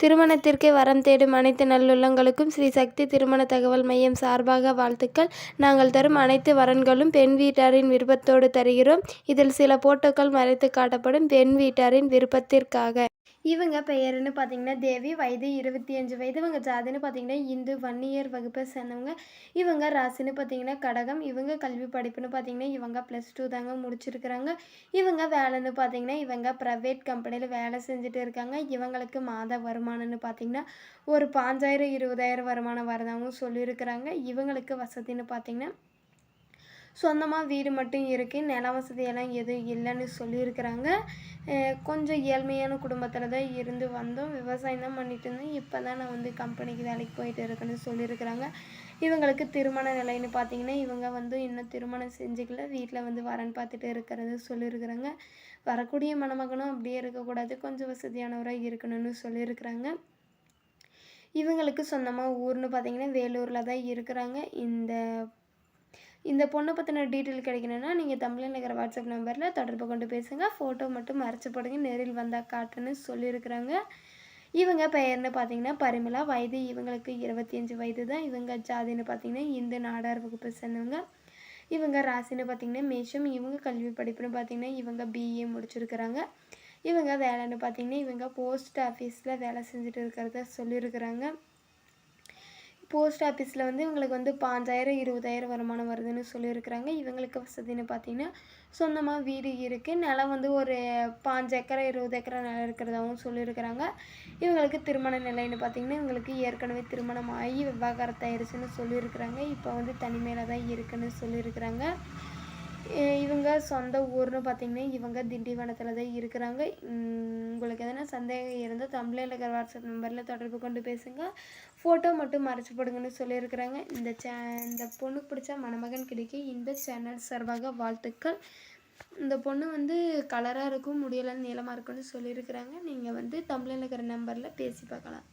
திருமணத்திற்கு வரம் தேடும் அனைத்து நல்லுள்ளங்களுக்கும் ஸ்ரீ சக்தி திருமண தகவல் மையம் சார்பாக வாழ்த்துக்கள். நாங்கள் தரும் அனைத்து வரன்களும் பெண் வீட்டாரின் விருப்பத்தோடு தருகிறோம். இதில் சில போட்டோக்கள் மறைத்து காட்டப்படும் பெண் வீட்டாரின் விருப்பத்திற்காக. இவங்க பெயர்னு பார்த்தீங்கன்னா தேவி, வயது 25 வயது. இவங்க ஜாதின்னு பார்த்தீங்கன்னா இந்து, வன்னியர் வகுப்பை சேர்ந்தவங்க. இவங்க ராசின்னு பார்த்தீங்கன்னா கடகம். இவங்க கல்வி படிப்புன்னு பார்த்தீங்கன்னா இவங்க +2 தாங்க முடிச்சிருக்கிறாங்க. இவங்க வேலைன்னு பார்த்தீங்கன்னா இவங்க ப்ரைவேட் கம்பெனியில் வேலை செஞ்சுட்டு இருக்காங்க. இவங்களுக்கு மாத வருமானம்னு பார்த்தீங்கன்னா ஒரு 5000 20,000 வருமானம் வரதாகவும் சொல்லியிருக்கிறாங்க. இவங்களுக்கு வசதின்னு பார்த்தீங்கன்னா சொந்தமாக வீடு மட்டும் இருக்குது, நில வசதியெல்லாம் எதுவும் இல்லைன்னு சொல்லியிருக்கிறாங்க. கொஞ்சம் ஏழ்மையான குடும்பத்தில் தான் இருந்து வந்தோம், விவசாயம் தான் பண்ணிட்டு இருந்தோம், இப்போ தான் நான் வந்து கம்பெனிக்கு வேலைக்கு போயிட்டு இருக்கேன்னு சொல்லியிருக்கிறாங்க. இவங்களுக்கு திருமண நிலைன்னு பார்த்தீங்கன்னா இவங்க இன்னும் திருமணம் செஞ்சுக்கல, வீட்டில் வரன் பார்த்துட்டு இருக்கிறது சொல்லியிருக்கிறாங்க. வரக்கூடிய மணமகனும் அப்படியே இருக்கக்கூடாது, கொஞ்சம் வசதியானவராக இருக்கணும்னு சொல்லியிருக்கிறாங்க. இவங்களுக்கு சொந்தமாக ஊர்னு பார்த்தீங்கன்னா வேலூரில் தான் இருக்கிறாங்க. இந்த பொண்ணை பற்றின டீட்டெயில் கிடைக்கணுன்னா நீங்கள் தமிழில் இருக்கிற வாட்ஸ்அப் நம்பரில் தொடர்பு கொண்டு பேசுங்க. ஃபோட்டோ மட்டும் மறைச்சி போடுங்க, நேரில் வந்தால் காட்டுன்னு சொல்லியிருக்கிறாங்க. இவங்க பெயர்னு பார்த்தீங்கன்னா பரிமளா, வயது இவங்களுக்கு 25 வயது தான். இவங்க ஜாதின்னு பார்த்தீங்கன்னா இந்து, நாடார் வகுப்பை சேர்ந்தவங்க. இவங்க ராசின்னு பார்த்தீங்கன்னா மேஷம். இவங்க கல்வி படிப்புன்னு பார்த்தீங்கன்னா இவங்க BA முடிச்சிருக்கிறாங்க. இவங்க வேலைன்னு பார்த்தீங்கன்னா இவங்க போஸ்ட் ஆஃபீஸில் வேலை செஞ்சுட்டு இருக்கிறத சொல்லியிருக்கிறாங்க. போஸ்ட் ஆஃபீஸில் இவங்களுக்கு 5000 20,000 வருமானம் வருதுன்னு சொல்லியிருக்கிறாங்க. இவங்களுக்கு வசதின்னு பார்த்தீங்கன்னா சொந்தமாக வீடு இருக்குது, நிலம் ஒரு 5 ஏக்கரை 20 ஏக்கரை நிலம் இருக்கிறதாகவும் சொல்லியிருக்கிறாங்க. இவங்களுக்கு திருமண நிலைன்னு பார்த்தீங்கன்னா இவங்களுக்கு ஏற்கனவே திருமணம் ஆகி விவாகரத்தாயிருச்சுன்னு சொல்லியிருக்கிறாங்க. இப்போ தனிமையில் தான் இருக்குன்னு சொல்லியிருக்கிறாங்க. இவங்க சொந்த ஊர்னு பார்த்தீங்கன்னா இவங்க திண்டிவனத்தில் தான் இருக்கிறாங்க. உங்களுக்கு எதனா சந்தேகம் இருந்தால் தமிழில் இருக்கிற வாட்ஸ்அப் நம்பரில் தொடர்பு கொண்டு பேசுங்க. ஃபோட்டோ மட்டும் மறைச்சி போடுங்கன்னு சொல்லியிருக்கிறாங்க. இந்த பொண்ணுக்கு பிடிச்ச மணமகன் கிடைக்க இந்த சேனல் சார்பாக வாழ்த்துக்கள். இந்த பொண்ணு கலராக இருக்கும், முடியெல்லாம் நீளமாக இருக்குன்னு சொல்லியிருக்கிறாங்க. நீங்கள் தமிழில் இருக்கிற நம்பரில் பேசி பார்க்கலாம்.